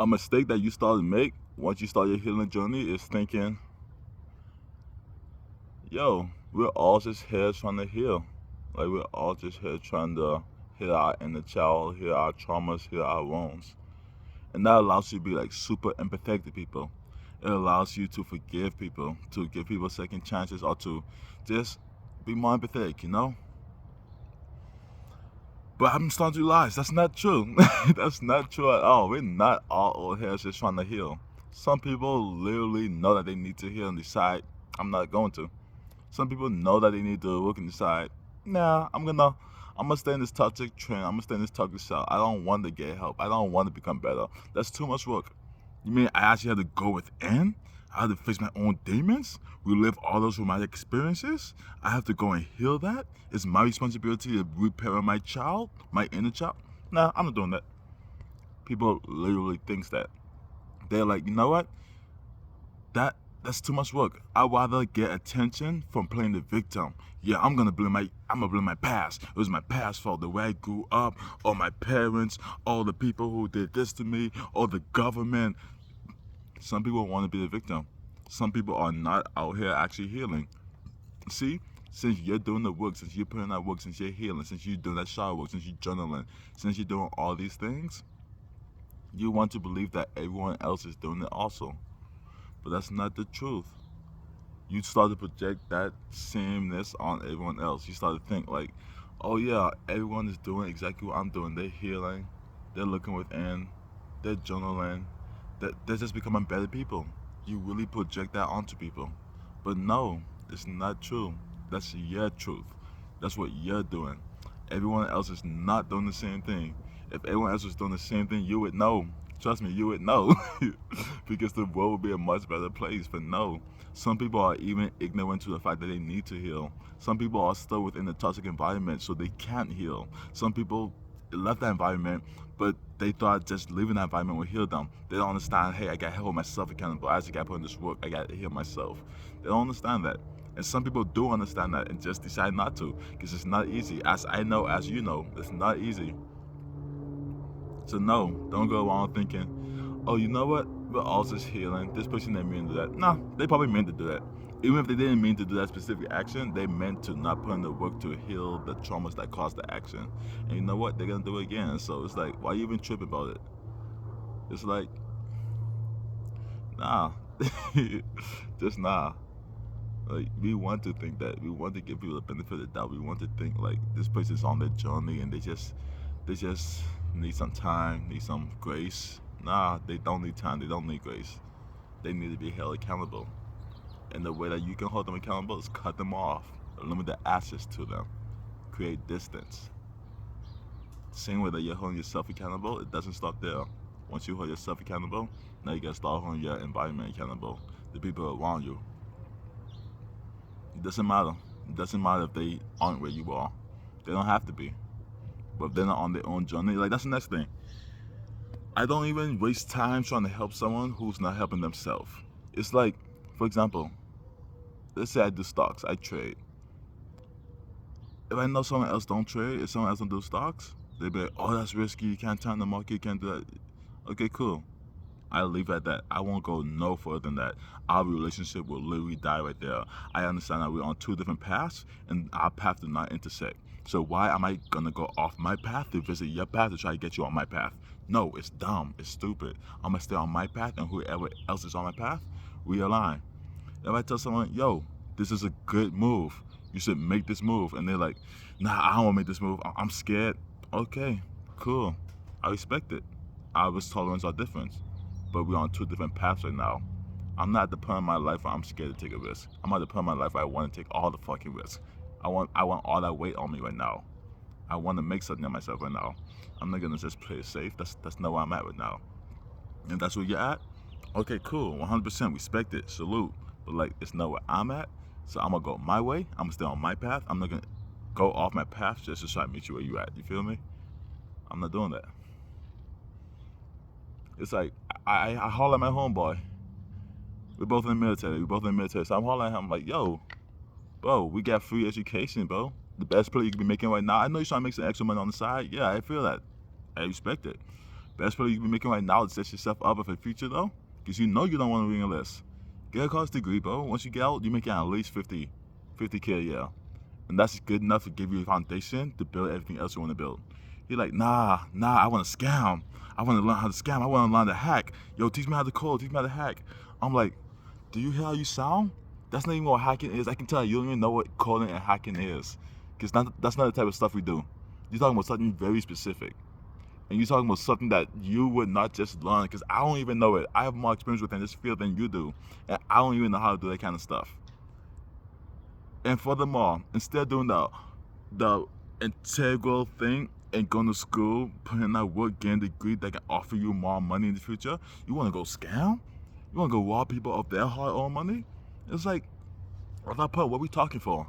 A mistake that you start to make once you start your healing journey is thinking, yo, we're all just here trying to heal. Like, we're all just here trying to heal our inner child, heal our traumas, heal our wounds. And that allows you to be like super empathetic to people. It allows you to forgive people, to give people second chances, or to just be more empathetic, you know? But I'm starting to realize that's not true. That's not true at all. We're not all here just trying to heal. Some people literally know that they need to heal and decide, I'm not going to. Some people know that they need to look and decide, nah, I'm gonna stay in this toxic trend. I'm gonna stay in this toxic cell. I don't want to get help. I don't want to become better. That's too much work. You mean I actually had to go within? I had to face my own demons, relive all those traumatic experiences. I have to go and heal that. It's my responsibility to repair my child, my inner child. Nah, I'm not doing that. People literally thinks that. They're like, you know what? That's too much work. I'd rather get attention from playing the victim. Yeah, I'm gonna blame my past. It was my past fault, the way I grew up, or my parents, all the people who did this to me, or the government. Some people want to be the victim. Some people are not out here actually healing. See, since you're doing the work, since you're putting that work, since you're healing, since you're doing that shower work, since you're journaling, since you're doing all these things, you want to believe that everyone else is doing it also. But that's not the truth. You start to project that sameness on everyone else. You start to think like, oh yeah, everyone is doing exactly what I'm doing. They're healing, they're looking within, they're journaling, they're just becoming better people. You really project that onto people. But no, it's not true. That's your truth. That's what you're doing. Everyone else is not doing the same thing. If everyone else was doing the same thing, you would know. Trust me, you would know. Because the world would be a much better place. But no, some people are even ignorant to the fact that they need to heal. Some people are still within the toxic environment, so they can't heal. Some people left that environment, but they thought just leaving that environment would heal them. They don't understand, hey, I gotta hold myself accountable. I actually gotta put in this work. I gotta heal myself. They don't understand that. And some people do understand that and just decide not to, because it's not easy. As I know, as you know, it's not easy. So no, don't go around thinking, oh, you know what? We're all just healing. This person didn't mean to do that. No, they probably meant to do that. Even if they didn't mean to do that specific action, they meant to not put in the work to heal the traumas that caused the action. And you know what? They're gonna do it again. So it's like, why you even trip about it? It's like, nah, just nah. Like, we want to think that. We want to give people the benefit of the doubt. We want to think like this person's on their journey and they just need some time, need some grace. Nah, they don't need time. They don't need grace. They need to be held accountable. And the way that you can hold them accountable is cut them off, limit the access to them, create distance. Same way that you're holding yourself accountable, it doesn't stop there. Once you hold yourself accountable, now you gotta start holding your environment accountable, the people around you. It doesn't matter. It doesn't matter if they aren't where you are. They don't have to be. But if they're not on their own journey, like that's the next thing. I don't even waste time trying to help someone who's not helping themselves. It's like, for example, let's say I do stocks, I trade. If I know someone else don't trade, if someone else don't do stocks, they be like, oh, that's risky, you can't time the market, you can't do that. Okay, cool. I'll leave it at that. I won't go no further than that. Our relationship will literally die right there. I understand that we're on two different paths and our path do not intersect. So why am I gonna go off my path to visit your path to try to get you on my path? No, it's dumb. It's stupid. I'm gonna stay on my path and whoever else is on my path, we align. If I tell someone, yo, this is a good move, you should make this move, and they're like, nah, I don't wanna make this move. I'm scared. Okay, cool. I respect it. Our risk tolerance are different, but we're on two different paths right now. I'm not at the point in my life where I'm scared to take a risk. I'm at the point in my life where I want to take all the fucking risks. I want all that weight on me right now. I want to make something of myself right now. I'm not gonna just play it safe. That's not where I'm at right now. And that's where you're at. Okay, cool. 100% respect it. Salute. But like, it's not where I'm at. So I'm gonna go my way. I'm gonna stay on my path. I'm not gonna go off my path just to try to meet you where you at. You feel me? I'm not doing that. It's like I holler at my homeboy. We're both in the military. We're both in the military. So I'm hollering at him like, yo, bro, we got free education, bro. The best play you could be making right now. I know you're trying to make some extra money on the side. Yeah, I feel that. I respect it. Best play you can be making right now to set yourself up for the future though, because you know you don't want to re-enlist. Get a college degree, bro. Once you get out, you're making at least 50K a year. And that's good enough to give you a foundation to build everything else you want to build. You're like, nah, I want to scam. I want to learn how to scam. I want to learn to hack. Yo, teach me how to code. Teach me how to hack. I'm like, do you hear how you sound? That's not even what hacking is. I can tell you don't even know what coding and hacking is. Because that's not the type of stuff we do. You're talking about something very specific. And you're talking about something that you would not just learn. Because I don't even know it. I have more experience within this field than you do. And I don't even know how to do that kind of stuff. And furthermore, instead of doing the integral thing and going to school, putting in that work, getting a degree that can offer you more money in the future, you want to go scam? You want to go rob people of their hard-earned money? It's like, what are we talking for?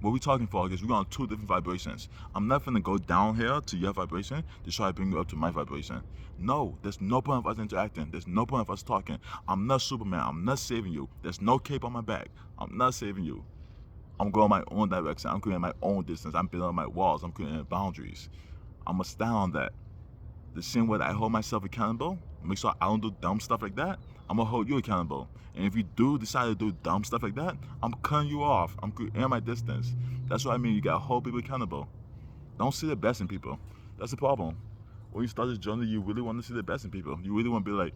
What we talking for? Because we're on two different vibrations. I'm not gonna go down here to your vibration to try to bring you up to my vibration. No, there's no point of us interacting. There's no point of us talking. I'm not Superman. I'm not saving you. There's no cape on my back. I'm not saving you. I'm going my own direction. I'm creating my own distance. I'm building my walls. I'm creating boundaries. I'm gonna stand on that. The same way that I hold myself accountable, make sure I don't do dumb stuff like that, I'm gonna hold you accountable. And if you do decide to do dumb stuff like that, I'm cutting you off. I'm creating my distance. That's what I mean. You gotta hold people accountable. Don't see the best in people. That's the problem. When you start this journey, you really want to see the best in people. You really want to be like,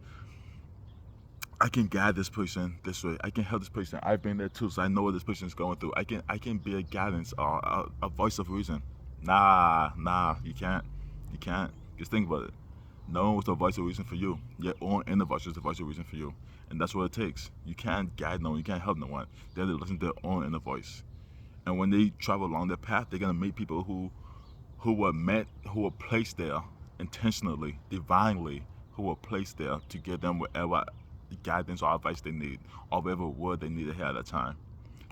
I can guide this person this way. I can help this person. I've been there too, so I know what this person is going through. I can be a guidance or a voice of reason. Nah, you can't. You can't. Just think about it. No one was the voice of reason for you. Your own inner voice is the voice of reason for you. And that's what it takes. You can't guide no one. You can't help no one. They have to listen to their own inner voice. And when they travel along their path, they're going to meet people who were placed there intentionally, divinely, who were placed there to give them whatever guidance or advice they need, or whatever word they need to hear at that time.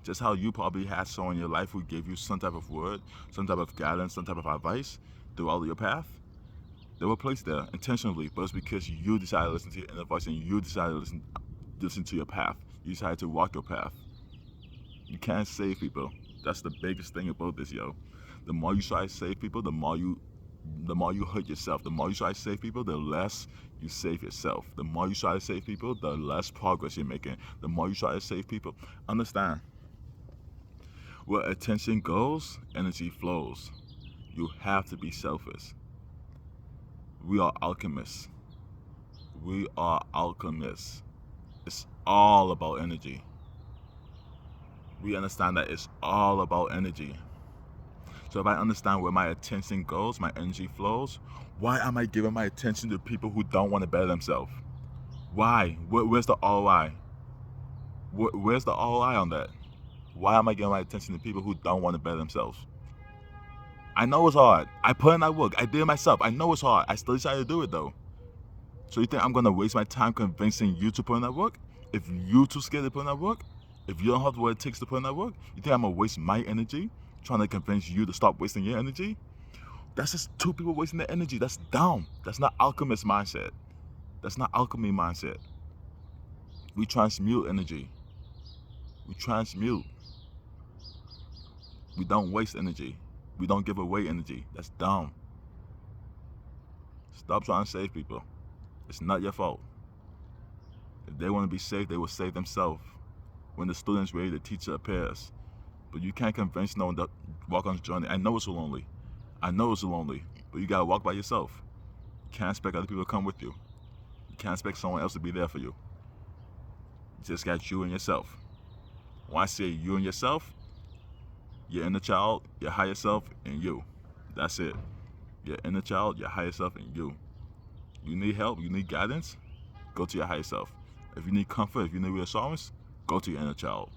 Just how you probably had someone in your life who gave you some type of word, some type of guidance, some type of advice throughout your path. They were placed there intentionally, but it's because you decided to listen to your inner voice and you decided to listen to your path. You decided to walk your path. You can't save people. That's the biggest thing about this, yo. The more you try to save people, the more you hurt yourself. The more you try to save people, the less you save yourself. The more you try to save people, the less progress you're making. The more you try to save people, understand. Where attention goes, energy flows. You have to be selfish. We are alchemists. We are alchemists. It's all about energy. We understand that it's all about energy. So if I understand where my attention goes, my energy flows, why am I giving my attention to people who don't want to better themselves? Why? Where's the ROI? Where's the ROI on that? Why am I giving my attention to people who don't want to better themselves? I know it's hard. I put in that work. I did it myself. I know it's hard. I still decided to do it though. So you think I'm gonna waste my time convincing you to put in that work? If you're too scared to put in that work, if you don't have what it takes to put in that work, you think I'm gonna waste my energy trying to convince you to stop wasting your energy? That's just two people wasting their energy. That's dumb. That's not alchemist mindset. That's not alchemy mindset. We transmute energy. We transmute. We don't waste energy. We don't give away energy. That's dumb. Stop trying to save people. It's not your fault. If they want to be saved, they will save themselves. When the student's ready, the teacher appears. But you can't convince no one to walk on the journey. I know it's lonely. But you gotta walk by yourself. You can't expect other people to come with you. You can't expect someone else to be there for you. You just got you and yourself. When I say you and yourself, your inner child, your higher self, and you. That's it. Your inner child, your higher self, and you. You need help, you need guidance, go to your higher self. If you need comfort, if you need reassurance, go to your inner child.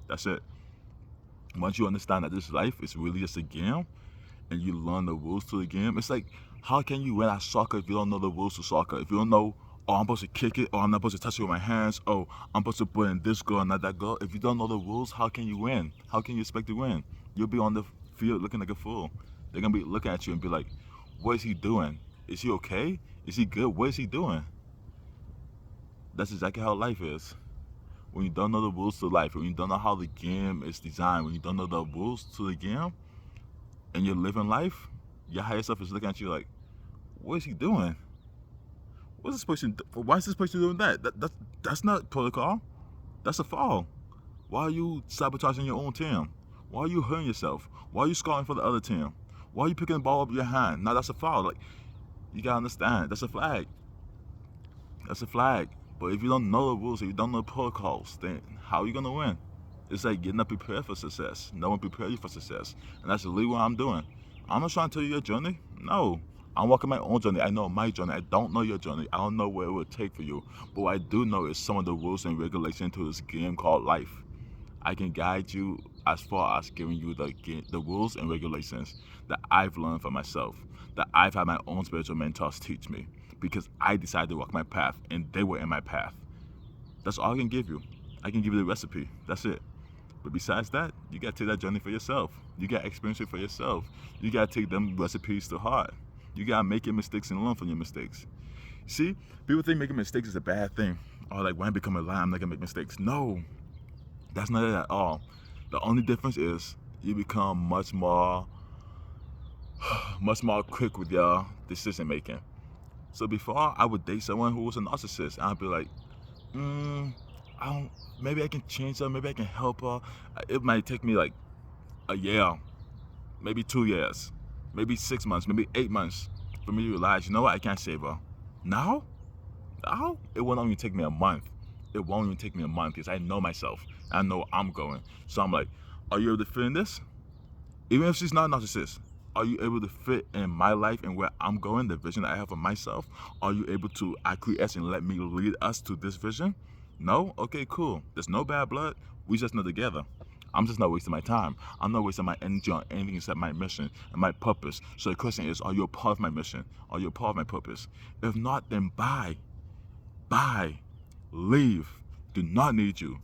That's it. Once you understand that this life is really just a game, and you learn the rules to the game, it's like, how can you win at soccer if you don't know the rules to soccer? If you don't know, oh, I'm supposed to kick it, or I'm not supposed to touch it with my hands, oh, I'm supposed to put in this goal and not that goal. If you don't know the rules, how can you win? How can you expect to win? You'll be on the field looking like a fool. They're going to be looking at you and be like, what is he doing? Is he okay? Is he good? What is he doing? That's exactly how life is. When you don't know the rules to life, when you don't know how the game is designed, when you don't know the rules to the game, and you're living life, your higher self is looking at you like, what is he doing? What's this person? Why is this person doing that? That's not protocol. That's a foul. Why are you sabotaging your own team? Why are you hurting yourself? Why are you scoring for the other team? Why are you picking the ball up with your hand? Now that's a foul. Like, you gotta understand. That's a flag. That's a flag. But if you don't know the rules, if you don't know the protocols, then how are you gonna win? It's like you're not prepared for success. No one prepared you for success. And that's really what I'm doing. I'm not trying to tell you your journey. No. I'm walking my own journey. I know my journey. I don't know your journey. I don't know where it will take for you. But what I do know is some of the rules and regulations to this game called life. I can guide you as far as giving you the rules and regulations that I've learned for myself, that I've had my own spiritual mentors teach me, because I decided to walk my path and they were in my path. That's all I can give you. I can give you the recipe. That's it. But besides that, you gotta take that journey for yourself. You gotta experience it for yourself. You gotta take them recipes to heart. You gotta make your mistakes and learn from your mistakes. See, people think making mistakes is a bad thing. Or like, when I become a lion, I'm not gonna make mistakes. No, that's not it at all. The only difference is you become much more quick with your decision making. So before, I would date someone who was a narcissist, and I'd be like, I don't. Maybe I can change her. Maybe I can help her. It might take me like a year, maybe 2 years, maybe 6 months, maybe 8 months for me to realize, you know what, I can't save her. Now, it won't even take me a month. It won't even take me a month because I know myself. I know where I'm going. So I'm like, are you able to fit in this? Even if she's not a narcissist, are you able to fit in my life and where I'm going, the vision that I have for myself? Are you able to acquiesce and let me lead us to this vision? No? Okay, cool. There's no bad blood. We just know together. I'm just not wasting my time. I'm not wasting my energy on anything except my mission and my purpose. So the question is, are you a part of my mission? Are you a part of my purpose? If not, then bye. Bye. Leave. Do not need you.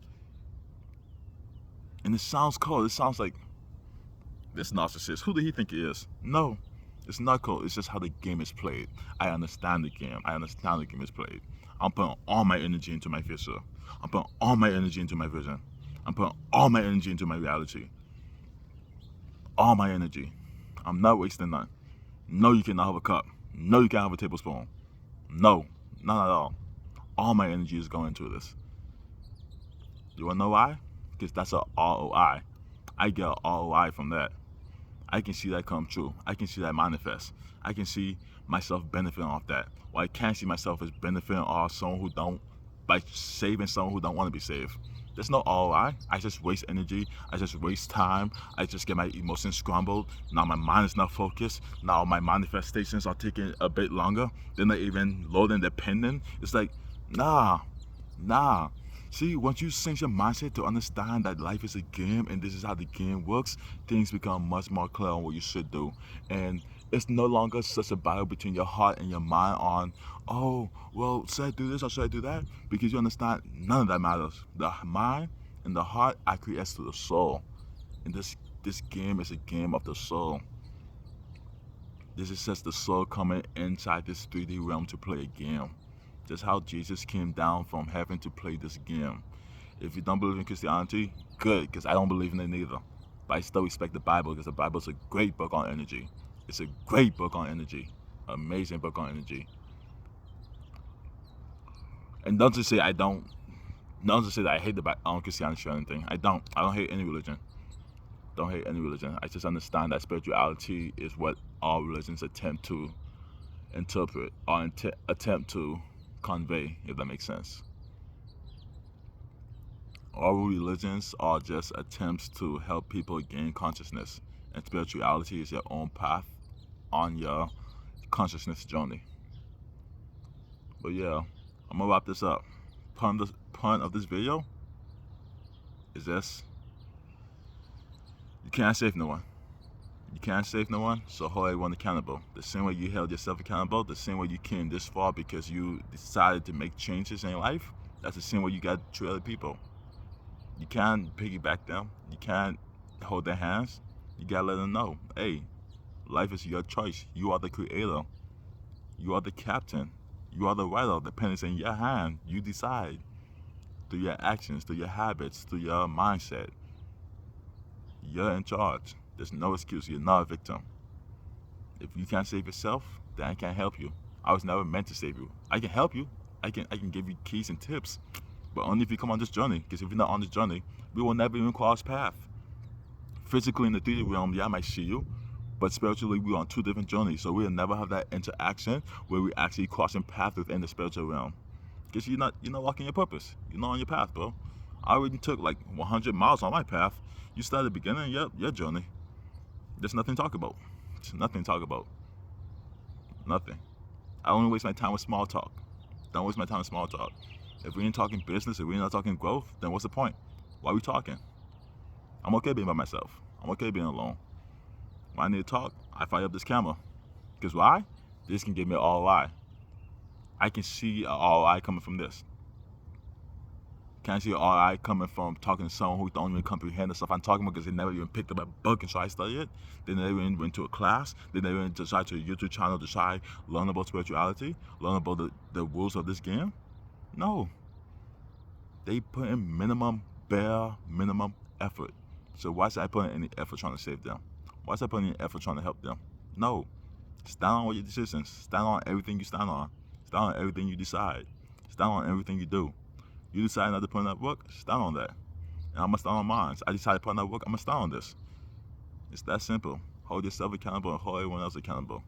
And it sounds cold. It sounds like this narcissist, who do he think he is? No, it's not cool. It's just how the game is played. I understand the game. I understand the game is played. I'm putting all my energy into my future. I'm putting all my energy into my vision. I'm putting all my energy into my reality. All my energy. I'm not wasting none. No, you cannot have a cup. No, you can't have a tablespoon. No, none at all. All my energy is going into this. You wanna know why? Because that's a ROI. I get an ROI from that. I can see that come true. I can see that manifest. I can see myself benefiting off that. Well, I can't see myself as benefiting off someone who don't, by saving someone who don't want to be saved. There's no ROI. I just waste energy. I just waste time. I just get my emotions scrambled. Now my mind is not focused. Now my manifestations are taking a bit longer. They're not even loading the pending. It's like, nah. See, once you change your mindset to understand that life is a game and this is how the game works, things become much more clear on what you should do. And it's no longer such a battle between your heart and your mind on, oh, well, should I do this or should I do that? Because you understand none of that matters. The mind and the heart acquiesce to the soul. And this game is a game of the soul. This is just the soul coming inside this 3D realm to play a game. Just how Jesus came down from heaven to play this game. If you don't believe in Christianity, good, because I don't believe in it neither. But I still respect the Bible because the Bible is a great book on energy. It's a great book on energy. Amazing book on energy. And don't just say I don't. Don't just say that I hate the Christianity or anything. I don't. I don't hate any religion. Don't hate any religion. I just understand that spirituality is what all religions attempt to interpret or attempt to convey, if that makes sense. All religions are just attempts to help people gain consciousness, and spirituality is your own path on your consciousness journey. But yeah, I'm gonna wrap this up. Point of this video is this: you can't save no one. You can't save no one, so hold everyone accountable. The same way you held yourself accountable, the same way you came this far because you decided to make changes in your life, that's the same way you got to treat other people. You can't piggyback them. You can't hold their hands. You gotta let them know, hey, life is your choice. You are the creator. You are the captain. You are the writer. The pen is in your hand. You decide through your actions, through your habits, through your mindset. You're in charge. There's no excuse. You're not a victim. If you can't save yourself, then I can't help you. I was never meant to save you. I can help you. I can give you keys and tips, but only if you come on this journey. Because if you're not on this journey, we will never even cross paths. Physically in the 3D realm, yeah, I might see you, but spiritually we're on two different journeys. So we'll never have that interaction where we actually crossing paths within the spiritual realm. Because you're not walking your purpose. You're not on your path, bro. I already took like 100 miles on my path. You started beginning your journey. There's nothing to talk about. There's nothing to talk about. Nothing. I only waste my time with small talk. Don't waste my time with small talk. If we ain't talking business, if we're not talking growth, then what's the point? Why are we talking? I'm okay being by myself. I'm okay being alone. When I need to talk, I fire up this camera. Because why? This can give me an ROI. I can see an ROI coming from this. Can I see an ROI coming from talking to someone who don't even comprehend the stuff I'm talking about because they never even picked up a book and tried to study it? They never even went to a class. They never even decided to a YouTube channel to try learn about spirituality, learn about the rules of this game. No. They put in bare minimum effort. So why should I put in any effort trying to save them? Why should I put in any effort trying to help them? No. Stand on all your decisions. Stand on everything you stand on. Stand on everything you decide. Stand on everything you do. You decide not to put in that work, stand on that. And I'm going to stand on mine. I decided to put in that work, I'm going to stand on this. It's that simple. Hold yourself accountable and hold everyone else accountable.